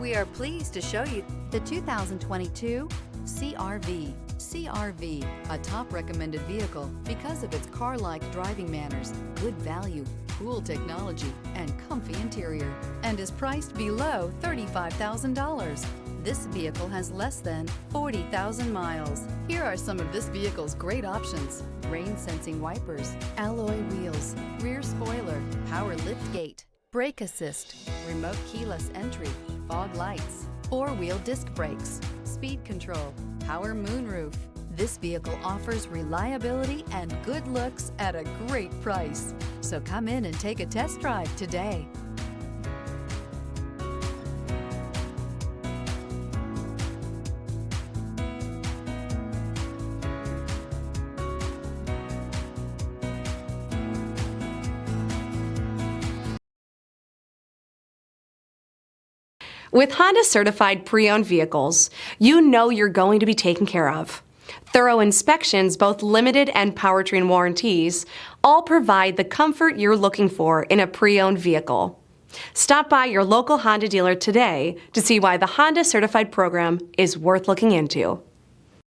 We are pleased to show you the 2022 CR-V. CR-V, a top recommended vehicle because of its car-like driving manners, good value, cool technology, and comfy interior, and is priced below $35,000. This vehicle has less than 40,000 miles. Here are some of this vehicle's great options: rain-sensing wipers, alloy wheels, rear spoiler, power liftgate, brake assist, remote keyless entry, fog lights, four-wheel disc brakes, speed control, power moonroof. This vehicle offers reliability and good looks at a great price. So come in and take a test drive today. With Honda certified pre-owned vehicles, you know you're going to be taken care of. Thorough inspections, both limited and powertrain warranties, all provide the comfort you're looking for in a pre-owned vehicle. Stop by your local Honda dealer today to see why the Honda certified program is worth looking into.